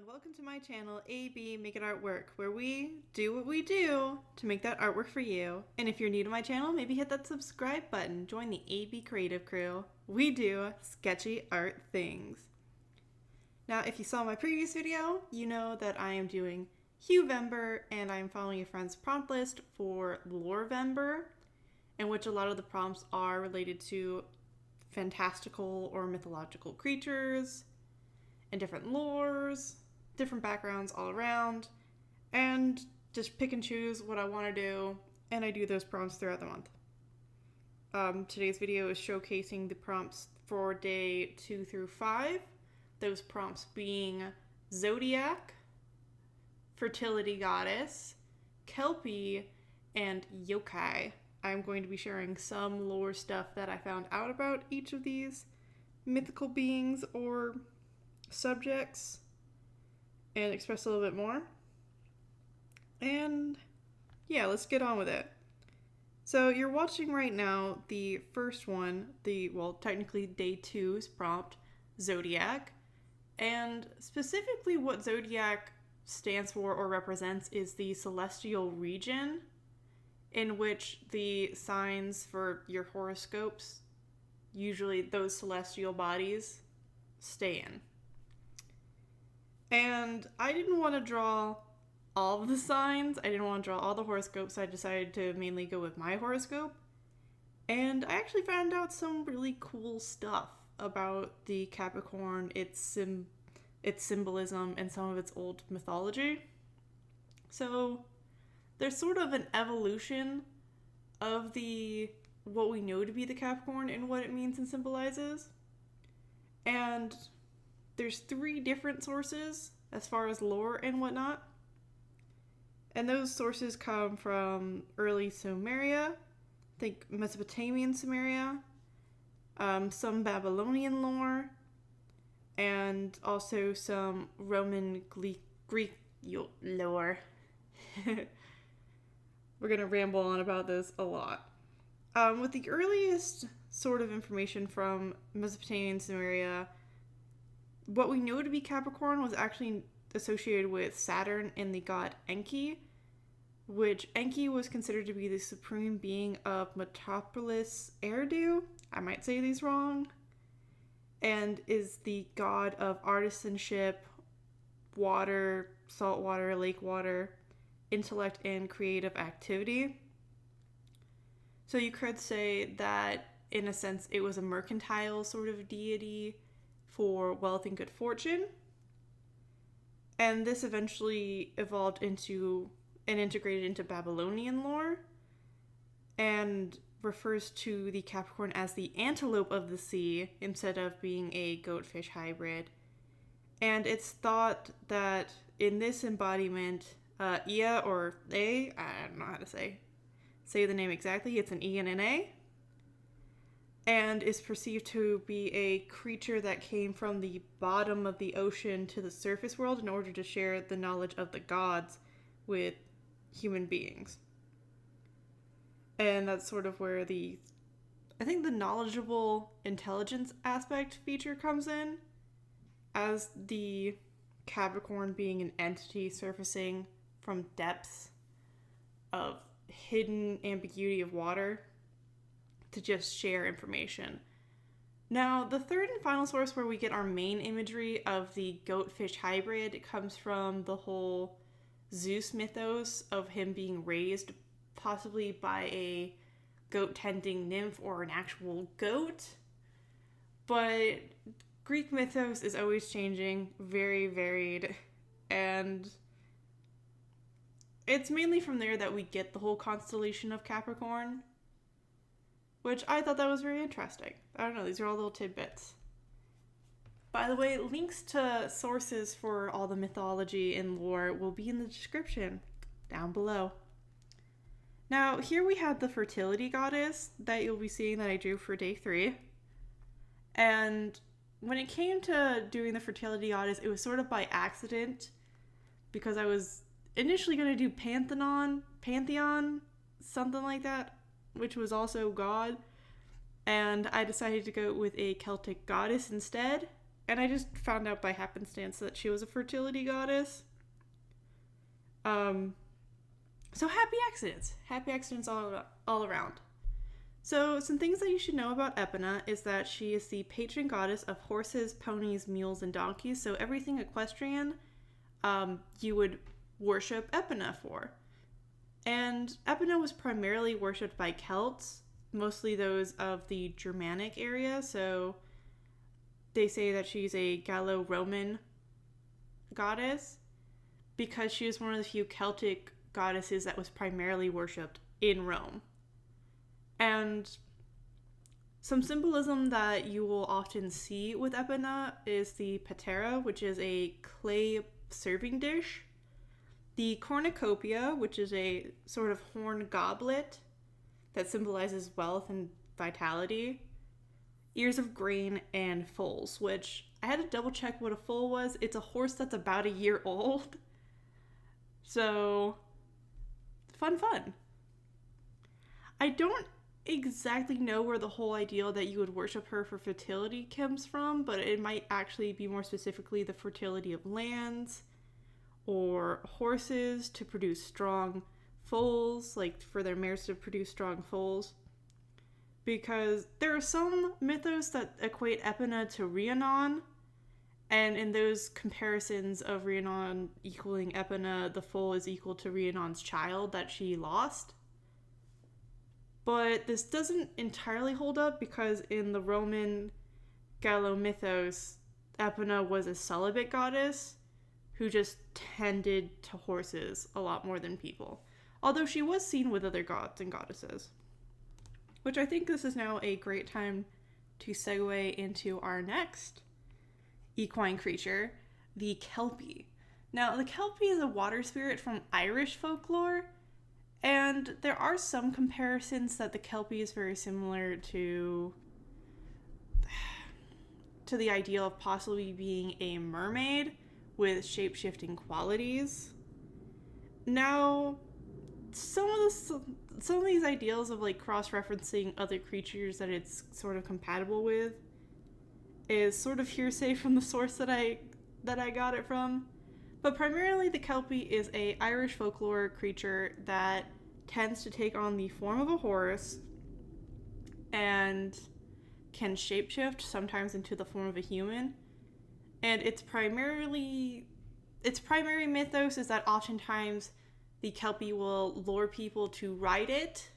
welcome to my channel, AB Make It Artwork, where we do what we do to make that artwork for you. And if you're new to my channel, maybe hit that subscribe button, join the AB Creative Crew. We do sketchy art things. Now, if you saw my previous video, you know that I am doing Huevember, and I'm following a friend's prompt list for Lorevember, in which a lot of the prompts are related to fantastical or mythological creatures, and different lores, different backgrounds all around, and just pick and choose what I want to do, and I do those prompts throughout the month. Today's video is showcasing the prompts for day 2 through 5, those prompts being Zodiac, Fertility Goddess, Kelpie, and Yokai. I'm going to be sharing some lore stuff that I found out about each of these mythical beings or subjects and express a little bit more. And yeah, let's get on with it. So you're watching right now the first one, technically day 2's prompt, Zodiac. And specifically what Zodiac stands for or represents is the celestial region in which the signs for your horoscopes, usually those celestial bodies, stay in. And I didn't want to draw all of the signs. I didn't want to draw all the horoscopes. I decided to mainly go with my horoscope. And I actually found out some really cool stuff about the Capricorn, its symbolism, and some of its old mythology. So there's sort of an evolution of what we know to be the Capricorn and what it means and symbolizes. And there's 3 different sources as far as lore and whatnot. And those sources come from early Sumeria, think Mesopotamian Sumeria, some Babylonian lore, and also some Roman Greek lore. We're going to ramble on about this a lot. With the earliest sort of information from Mesopotamian Sumeria, what we know to be Capricorn was actually associated with Saturn and the god Enki, which Enki was considered to be the supreme being of Metropolis Eridu, I might say these wrong, and is the god of artisanship, water, salt water, lake water, intellect, and creative activity. So you could say that, in a sense, it was a mercantile sort of deity for wealth and good fortune. And this eventually evolved into and integrated into Babylonian lore and refers to the Capricorn as the antelope of the sea instead of being a goat-fish hybrid. And it's thought that in this embodiment, Ea or A, I don't know how to say the name exactly, it's an E and an A, and is perceived to be a creature that came from the bottom of the ocean to the surface world in order to share the knowledge of the gods with human beings. And that's sort of where I think the knowledgeable intelligence aspect feature comes in, as the Capricorn being an entity surfacing from depths of hidden ambiguity of water to just share information. Now, the third and final source where we get our main imagery of the goat-fish hybrid comes from the whole Zeus mythos of him being raised possibly by a goat-tending nymph or an actual goat. But Greek mythos is always changing, very varied, and it's mainly from there that we get the whole constellation of Capricorn, which I thought that was very interesting. I don't know, these are all little tidbits. By the way, links to sources for all the mythology and lore will be in the description down below. Now, here we have the Fertility Goddess that you'll be seeing that I drew for day 3. And when it came to doing the Fertility Goddess, it was sort of by accident, because I was initially going to do Pantheon, something like that, which was also God, and I decided to go with a Celtic goddess instead, And I just found out by happenstance that she was a fertility goddess. So happy accidents. Happy accidents all around. So some things that you should know about Epona is that she is the patron goddess of horses, ponies, mules, and donkeys. So everything equestrian, you would worship Epona for. And Epona was primarily worshipped by Celts, mostly those of the Germanic area. So they say that she's a Gallo-Roman goddess because she was one of the few Celtic goddesses that was primarily worshipped in Rome. And some symbolism that you will often see with Epona is the patera, which is a clay serving dish, the cornucopia, which is a sort of horn goblet that symbolizes wealth and vitality, ears of grain, and foals, which I had to double check what a foal was. It's a horse that's about a year old. So, fun. I don't exactly know where the whole ideal that you would worship her for fertility comes from, but it might actually be more specifically the fertility of lands or horses to produce strong foals, like for their mares to produce strong foals. Because there are some mythos that equate Epona to Rhiannon, and in those comparisons of Rhiannon equaling Epona, the foal is equal to Rhiannon's child that she lost. But this doesn't entirely hold up because in the Roman Gallo mythos, Epona was a celibate goddess who just tended to horses a lot more than people. Although she was seen with other gods and goddesses. Which I think this is now a great time to segue into our next equine creature, the Kelpie. Now, the Kelpie is a water spirit from Irish folklore, and there are some comparisons that the Kelpie is very similar to the ideal of possibly being a mermaid with shape-shifting qualities. Now, some of these ideals of like cross-referencing other creatures that it's sort of compatible with is sort of hearsay from the source that I got it from. But primarily the Kelpie is a Irish folklore creature that tends to take on the form of a horse and can shapeshift sometimes into the form of a human. And its primary mythos is that oftentimes the Kelpie will lure people to ride it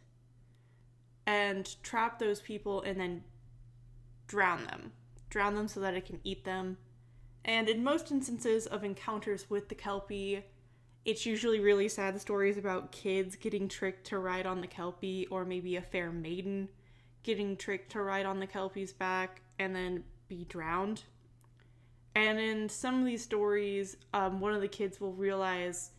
and trap those people and then drown them so that it can eat them. And in most instances of encounters with the Kelpie, it's usually really sad stories about kids getting tricked to ride on the Kelpie, or maybe a fair maiden getting tricked to ride on the Kelpie's back and then be drowned. And in some of these stories, one of the kids will realize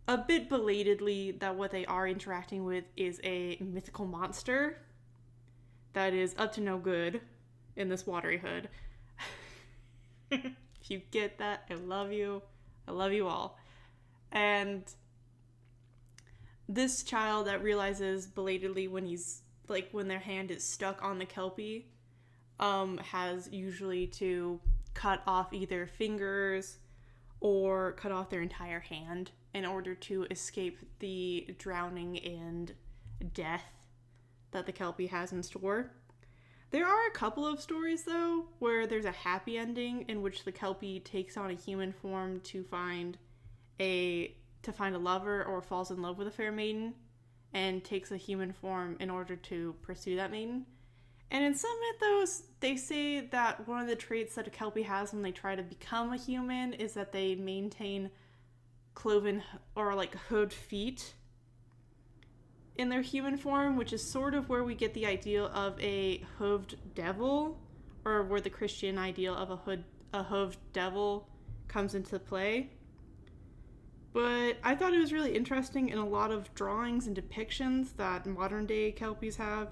a bit belatedly that what they are interacting with is a mythical monster that is up to no good in this watery hood. If you get that, I love you. I love you all. And this child that realizes belatedly when their hand is stuck on the Kelpie, has usually to cut off either fingers or cut off their entire hand in order to escape the drowning and death that the Kelpie has in store. There are a couple of stories, though, where there's a happy ending in which the Kelpie takes on a human form to find a lover or falls in love with a fair maiden and takes a human form in order to pursue that maiden. And in some mythos, they say that one of the traits that a Kelpie has when they try to become a human is that they maintain cloven or like hooved feet in their human form, which is sort of where we get the ideal of a hooved devil, or where the Christian ideal of a hooved devil comes into play. But I thought it was really interesting in a lot of drawings and depictions that modern day Kelpies have.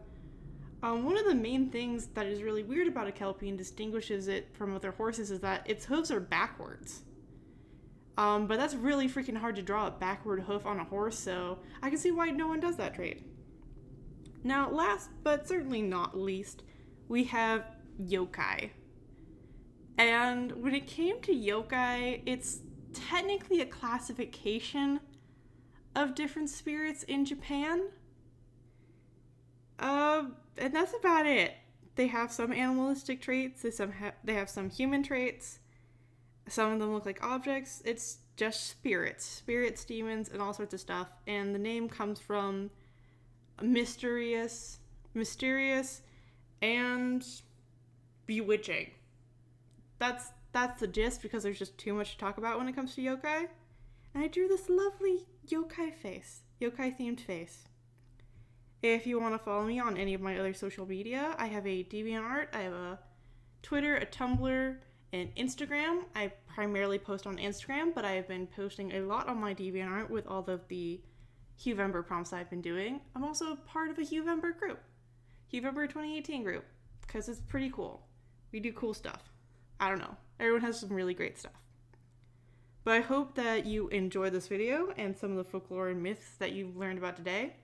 One of the main things that is really weird about a Kelpie and distinguishes it from other horses is that its hooves are backwards. But that's really freaking hard to draw a backward hoof on a horse, so I can see why no one does that trait. Now, last but certainly not least, we have Yokai. And when it came to yokai, it's technically a classification of different spirits in Japan. And that's about it. They have some animalistic traits. They have some human traits. Some of them look like objects. It's just spirits, demons, and all sorts of stuff. And the name comes from mysterious, and bewitching. That's the gist, because there's just too much to talk about when it comes to yokai. And I drew this lovely yokai themed face. If you want to follow me on any of my other social media, I have a DeviantArt, I have a Twitter, a Tumblr, and Instagram. I primarily post on Instagram, but I have been posting a lot on my DeviantArt with all of the Huevember prompts I've been doing. I'm also part of a Huevember group, Huevember 2018 group, because it's pretty cool. We do cool stuff. I don't know. Everyone has some really great stuff. But I hope that you enjoyed this video and some of the folklore and myths that you learned about today.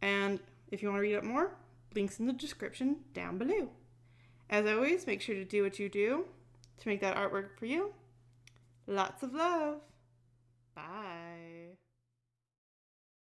And if you want to read up more, links in the description down below. As always, make sure to do what you do to make that artwork for you. Lots of love. Bye.